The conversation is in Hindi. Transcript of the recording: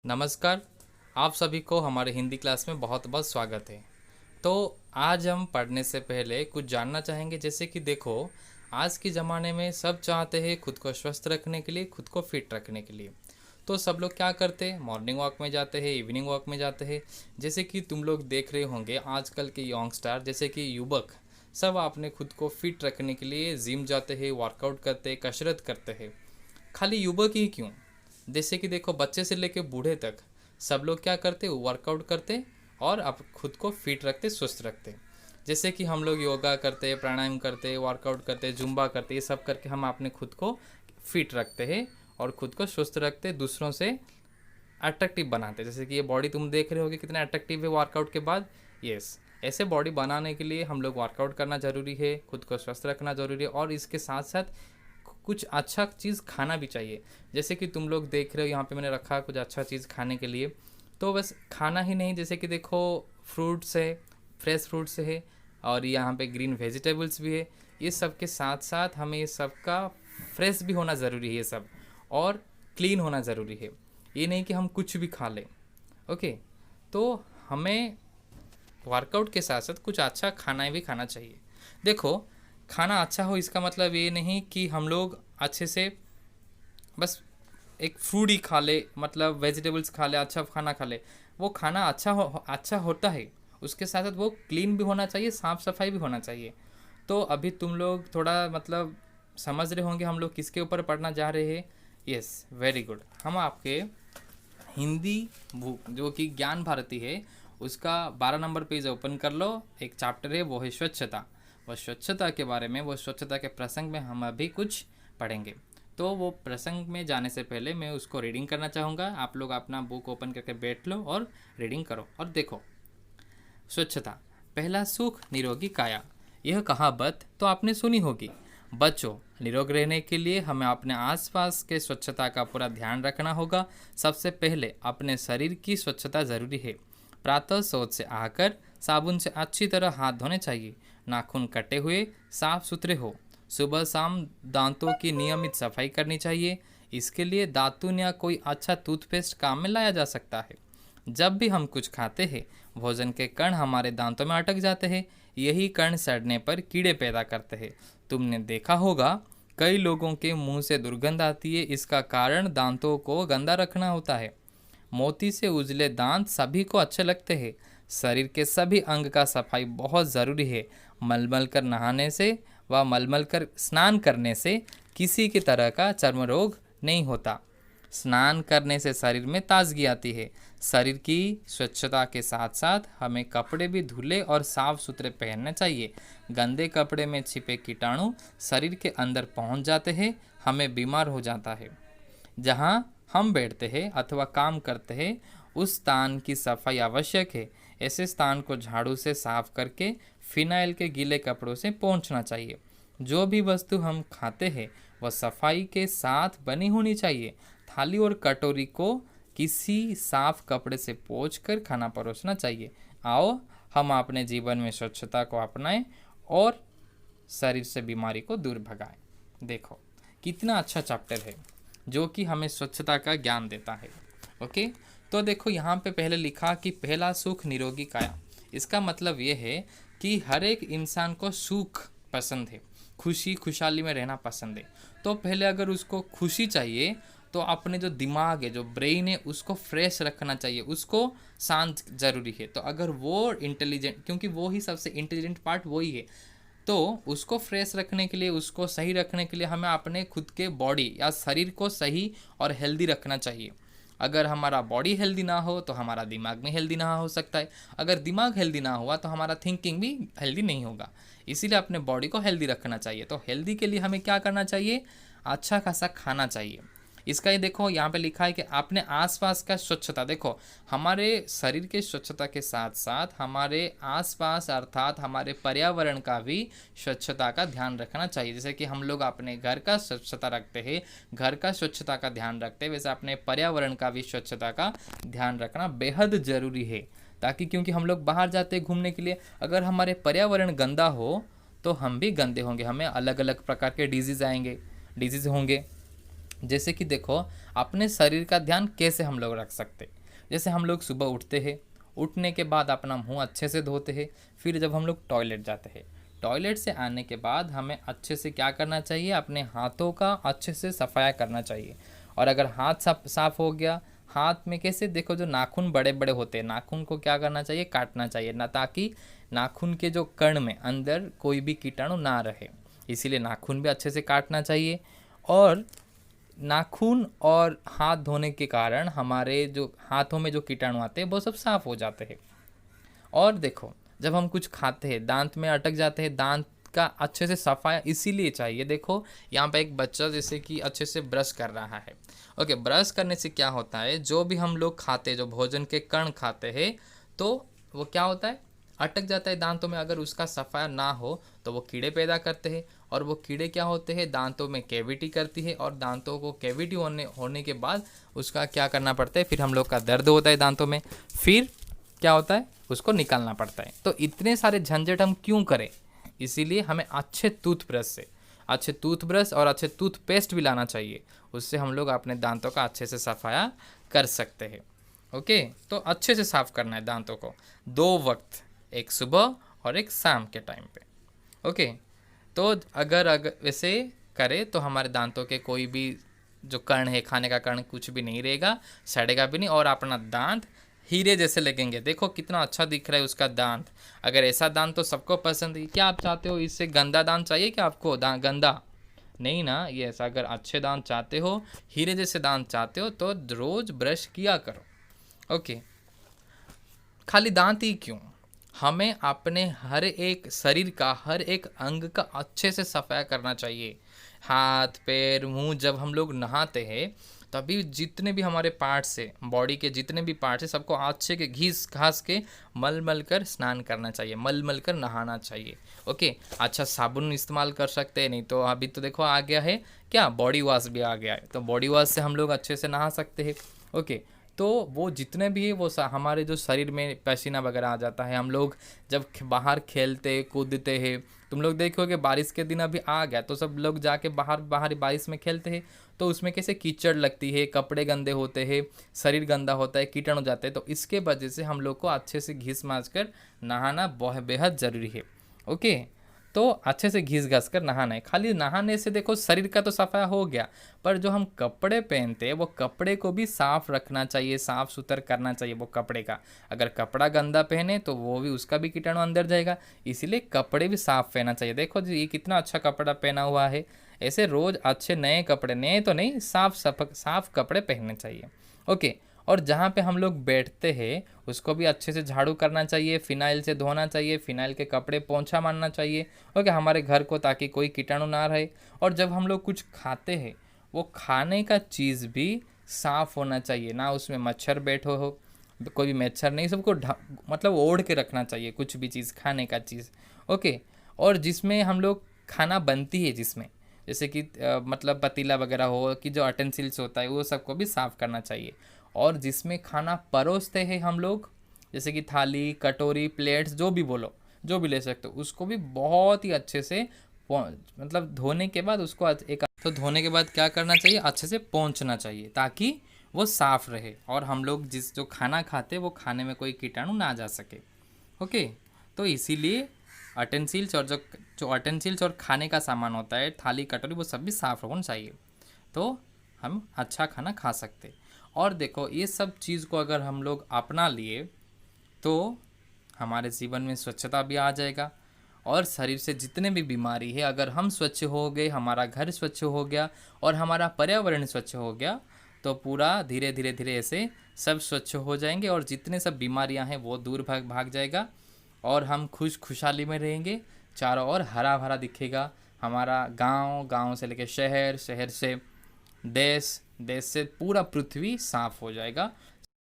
नमस्कार। आप सभी को हमारे हिंदी क्लास में बहुत बहुत स्वागत है। तो आज हम पढ़ने से पहले कुछ जानना चाहेंगे, जैसे कि देखो, आज के ज़माने में सब चाहते हैं खुद को स्वस्थ रखने के लिए, खुद को फिट रखने के लिए। तो सब लोग क्या करते हैं, मॉर्निंग वॉक में जाते हैं, इवनिंग वॉक में जाते हैं। जैसे कि तुम लोग देख रहे होंगे आजकल के यंगस्टर, जैसे कि युवक, सब अपने खुद को फिट रखने के लिए जिम जाते हैं, वर्कआउट करते हैं, कसरत करते हैं। खाली युवक ही क्यों, जैसे कि देखो, बच्चे से लेके बूढ़े तक सब लोग क्या करते, वर्कआउट करते और अब खुद को फिट रखते, स्वस्थ रखते। जैसे कि हम लोग योगा करते, प्राणायाम करते, वर्कआउट करते, जुम्बा करते, ये सब करके हम अपने खुद को फिट रखते हैं और खुद को स्वस्थ रखते, दूसरों से अट्रैक्टिव बनाते। जैसे कि ये बॉडी तुम देख रहे होगे कितना अट्रैक्टिव है वर्कआउट के बाद। यस, ऐसे बॉडी बनाने के लिए हम लोग वर्कआउट करना ज़रूरी है, खुद को स्वस्थ रखना ज़रूरी है और इसके साथ साथ कुछ अच्छा चीज़ खाना भी चाहिए। जैसे कि तुम लोग देख रहे हो यहाँ पे मैंने रखा कुछ अच्छा चीज़ खाने के लिए। तो बस खाना ही नहीं, जैसे कि देखो, फ्रूट्स है, फ्रेश फ्रूट्स है और यहाँ पे ग्रीन वेजिटेबल्स भी है। ये सब के साथ साथ हमें ये सब का फ्रेश भी होना ज़रूरी है, ये सब, और क्लीन होना ज़रूरी है। ये नहीं कि हम कुछ भी खा लें। ओके, तो हमें वर्कआउट के साथ साथ कुछ अच्छा खाना भी खाना चाहिए। देखो, खाना अच्छा हो इसका मतलब ये नहीं कि हम लोग अच्छे से बस एक फ्रूट ही खा ले, मतलब वेजिटेबल्स खा ले, अच्छा खाना खा ले। वो खाना अच्छा होता है, उसके साथ साथ वो क्लीन भी होना चाहिए, साफ़ सफाई भी होना चाहिए। तो अभी तुम लोग थोड़ा मतलब समझ रहे होंगे हम लोग किसके ऊपर पढ़ना जा रहे हैं। Yes, very good. हम आपके हिंदी बुक जो कि ज्ञान भारती है, उसका 12 नंबर पेज ओपन कर लो। एक चैप्टर है, वो है स्वच्छता। वह स्वच्छता के बारे में, वो स्वच्छता के प्रसंग में हम अभी कुछ पढ़ेंगे। तो वो प्रसंग में जाने से पहले मैं उसको रीडिंग करना चाहूँगा। आप लोग अपना बुक ओपन करके बैठ लो और रीडिंग करो और देखो। स्वच्छता, पहला सुख निरोगी काया। यह कहावत तो आपने सुनी होगी। बच्चों, निरोग रहने के लिए हमें अपने आसपास के स्वच्छता का पूरा ध्यान रखना होगा। सबसे पहले अपने शरीर की स्वच्छता ज़रूरी है। प्रातः शौच से आकर साबुन से अच्छी तरह हाथ धोने चाहिए। नाखून कटे हुए साफ सुथरे हो। सुबह शाम दांतों की नियमित सफाई करनी चाहिए। इसके लिए दातुन या कोई अच्छा टूथपेस्ट काम में लाया जा सकता है। जब भी हम कुछ खाते हैं, भोजन के कण हमारे दांतों में अटक जाते हैं। यही कण सड़ने पर कीड़े पैदा करते हैं। तुमने देखा होगा, कई लोगों के मुंह से दुर्गंध आती है। इसका कारण दांतों को गंदा रखना होता है। मोती से उजले दांत सभी को अच्छे लगते हैं। शरीर के सभी अंग का सफाई बहुत ज़रूरी है। मलमल कर नहाने से व मलमल कर स्नान करने से किसी की तरह का चर्म रोग नहीं होता। स्नान करने से शरीर में ताजगी आती है। शरीर की स्वच्छता के साथ साथ हमें कपड़े भी धुले और साफ सुथरे पहनने चाहिए। गंदे कपड़े में छिपे कीटाणु शरीर के अंदर पहुंच जाते हैं, हमें बीमार हो जाता है। जहां हम बैठते हैं अथवा काम करते हैं, उस स्थान की सफाई आवश्यक है। ऐसे स्थान को झाड़ू से साफ करके फिनाइल के गीले कपड़ों से पोंछना चाहिए। जो भी वस्तु हम खाते हैं वह सफाई के साथ बनी होनी चाहिए। थाली और कटोरी को किसी साफ कपड़े से पोंछकर खाना परोसना चाहिए। आओ हम अपने जीवन में स्वच्छता को अपनाएं और शरीर से बीमारी को दूर भगाएं। देखो कितना अच्छा चैप्टर है जो कि हमें स्वच्छता का ज्ञान देता है। ओके, तो देखो यहाँ पे पहले लिखा कि पहला सुख निरोगी काया। इसका मतलब ये है कि हर एक इंसान को सुख पसंद है, खुशी खुशहाली में रहना पसंद है। तो पहले अगर उसको खुशी चाहिए तो अपने जो दिमाग है, जो ब्रेन है, उसको फ्रेश रखना चाहिए, उसको शांत जरूरी है। तो अगर वो इंटेलिजेंट, क्योंकि वो ही सबसे इंटेलिजेंट पार्ट वही है, तो उसको फ्रेश रखने के लिए, उसको सही रखने के लिए हमें अपने खुद के बॉडी या शरीर को सही और हेल्दी रखना चाहिए। अगर हमारा बॉडी हेल्दी ना हो तो हमारा दिमाग में हेल्दी ना हो सकता है। अगर दिमाग हेल्दी ना हुआ तो हमारा थिंकिंग भी हेल्दी नहीं होगा। इसीलिए अपने बॉडी को हेल्दी रखना चाहिए। तो हेल्दी के लिए हमें क्या करना चाहिए, अच्छा खासा खाना चाहिए। इसका ही देखो यहाँ पे लिखा है कि अपने आसपास का स्वच्छता। देखो, हमारे शरीर के स्वच्छता के साथ साथ हमारे आसपास अर्थात हमारे पर्यावरण का भी स्वच्छता का ध्यान रखना चाहिए। जैसे कि हम लोग अपने घर का स्वच्छता रखते हैं, घर का स्वच्छता का ध्यान रखते हैं, वैसे अपने पर्यावरण का भी स्वच्छता का ध्यान रखना बेहद ज़रूरी है। ताकि क्योंकि हम लोग बाहर जाते हैं घूमने के लिए, अगर हमारे पर्यावरण गंदा हो तो हम भी गंदे होंगे, हमें अलग अलग प्रकार के डिजीज़ होंगे। जैसे कि देखो, अपने शरीर का ध्यान कैसे हम लोग रख सकते। जैसे हम लोग सुबह उठते हैं, उठने के बाद अपना मुंह अच्छे से धोते हैं। फिर जब हम लोग टॉयलेट जाते हैं, टॉयलेट से आने के बाद हमें अच्छे से क्या करना चाहिए, अपने हाथों का अच्छे से सफाया करना चाहिए। और अगर हाथ साफ हो गया, हाथ में कैसे देखो, जो नाखून बड़े बड़े होते हैं, नाखून को क्या करना चाहिए, काटना चाहिए ना, ताकि नाखून के जो कण में अंदर कोई भी कीटाणु ना रहे। इसीलिए नाखून भी अच्छे से काटना चाहिए। और नाखून और हाथ धोने के कारण हमारे जो हाथों में जो कीटाणु आते हैं वो सब साफ हो जाते हैं। और देखो, जब हम कुछ खाते हैं, दांत में अटक जाते हैं, दांत का अच्छे से सफाया इसीलिए चाहिए। देखो, यहाँ पे एक बच्चा जैसे कि अच्छे से ब्रश कर रहा है। ओके, ब्रश करने से क्या होता है, जो भी हम लोग खाते हैं, जो भोजन के कण खाते हैं, तो वो क्या होता है, अटक जाता है दांतों में। अगर उसका सफाया ना हो तो वो कीड़े पैदा करते हैं। और वो कीड़े क्या होते हैं, दांतों में कैविटी करती है। और दांतों को कैविटी होने के बाद उसका क्या करना पड़ता है, फिर हम लोग का दर्द होता है दांतों में। फिर क्या होता है, उसको निकालना पड़ता है। तो इतने सारे झंझट हम क्यों करें, इसीलिए हमें अच्छे टूथब्रश और अच्छे टूथपेस्ट भी लाना चाहिए। उससे हम लोग अपने दांतों का अच्छे से सफाया कर सकते हैं। ओके, तो अच्छे से साफ करना है दांतों को 2 वक्त, एक सुबह और एक शाम के टाइम पे। ओके, तो अगर वैसे करें तो हमारे दांतों के कोई भी जो कण है, खाने का कण कुछ भी नहीं रहेगा, सड़ेगा भी नहीं। और अपना दांत हीरे जैसे लगेंगे। देखो कितना अच्छा दिख रहा है उसका दांत। अगर ऐसा दांत तो सबको पसंद है। क्या आप चाहते हो, इससे गंदा दांत चाहिए क्या आपको, गंदा नहीं ना, ये ऐसा। अगर अच्छे दांत चाहते हो, हीरे जैसे दांत चाहते हो, तो रोज ब्रश किया करो। ओके, खाली दांत ही क्यों, हमें अपने हर एक शरीर का हर एक अंग का अच्छे से सफाया करना चाहिए। हाथ पैर मुंह, जब हम लोग नहाते हैं तभी जितने भी हमारे पार्ट्स है, बॉडी के जितने भी पार्ट्स है, सबको अच्छे के घिस घास के मल मल कर स्नान करना चाहिए, मल मल कर नहाना चाहिए। ओके, अच्छा साबुन इस्तेमाल कर सकते हैं, नहीं तो अभी तो देखो आ गया है क्या, बॉडी वॉश भी आ गया है। तो बॉडी वॉश से हम लोग अच्छे से नहा सकते हैं। ओके, तो वो जितने भी है वो हमारे जो शरीर में पसीना वगैरह आ जाता है, हम लोग जब बाहर खेलते कूदते हैं, तुम लोग देखोगे बारिश के दिन अभी आ गया तो सब लोग जाके बाहर बाहर बारिश में खेलते हैं, तो उसमें कैसे कीचड़ लगती है, कपड़े गंदे होते हैं, शरीर गंदा होता है, कीटाणु जाते हैं। तो इसके वजह से हम लोग को अच्छे से घिस माँज कर नहाना बहुत बेहद ज़रूरी है। ओके, तो अच्छे से घिस घास कर नहाना है। खाली नहाने से देखो शरीर का तो सफाया हो गया, पर जो हम कपड़े पहनते हैं वो कपड़े को भी साफ रखना चाहिए, साफ सुथर करना चाहिए वो कपड़े का। अगर कपड़ा गंदा पहने तो वो भी, उसका भी कीटाणु अंदर जाएगा। इसीलिए कपड़े भी साफ पहनना चाहिए। देखो जी, ये कितना अच्छा कपड़ा पहना हुआ है। ऐसे रोज अच्छे नए कपड़े, नए तो नहीं, साफ कपड़े पहनने चाहिए। ओके, और जहाँ पे हम लोग बैठते हैं उसको भी अच्छे से झाड़ू करना चाहिए, फिनाइल से धोना चाहिए, फिनाइल के कपड़े पोंछा मारना चाहिए। ओके, हमारे घर को, ताकि कोई कीटाणु ना रहे। और जब हम लोग कुछ खाते हैं, वो खाने का चीज़ भी साफ़ होना चाहिए, ना उसमें मच्छर बैठो हो, कोई भी मच्छर नहीं, सबको मतलब ओढ़ के रखना चाहिए कुछ भी चीज़, खाने का चीज़। ओके, और जिसमें हम लोग खाना बनती है, जिसमें जैसे कि मतलब पतीला वगैरह हो, कि जो अटेंसिल्स होता है वो सबको भी साफ़ करना चाहिए। और जिसमें खाना परोसते हैं हम लोग, जैसे कि थाली कटोरी प्लेट्स, जो भी बोलो, जो भी ले सकते हो, उसको भी बहुत ही अच्छे से मतलब धोने के बाद उसको एक, तो धोने के बाद क्या करना चाहिए, अच्छे से पोंछना चाहिए, ताकि वो साफ़ रहे और हम लोग जो खाना खाते हैं वो खाने में कोई कीटाणु ना जा सके। ओके, तो इसीलिए अटेंसिल्स और जो अटेंसिल्स और खाने का सामान होता है, थाली कटोरी, वो सब भी साफ़ होना चाहिए, तो हम अच्छा खाना खा सकते। और देखो, ये सब चीज़ को अगर हम लोग अपना लिए तो हमारे जीवन में स्वच्छता भी आ जाएगा। और शरीर से जितने भी बीमारी है, अगर हम स्वच्छ हो गए, हमारा घर स्वच्छ हो गया और हमारा पर्यावरण स्वच्छ हो गया, तो पूरा धीरे धीरे धीरे ऐसे सब स्वच्छ हो जाएंगे और जितने सब बीमारियां हैं वो दूर भाग जाएगा। और हम खुशहाली में रहेंगे, चारों ओर हरा भरा दिखेगा हमारा गांव, गांव से लेकर शहर, शहर से देश, देश से पूरा पृथ्वी साफ हो जाएगा।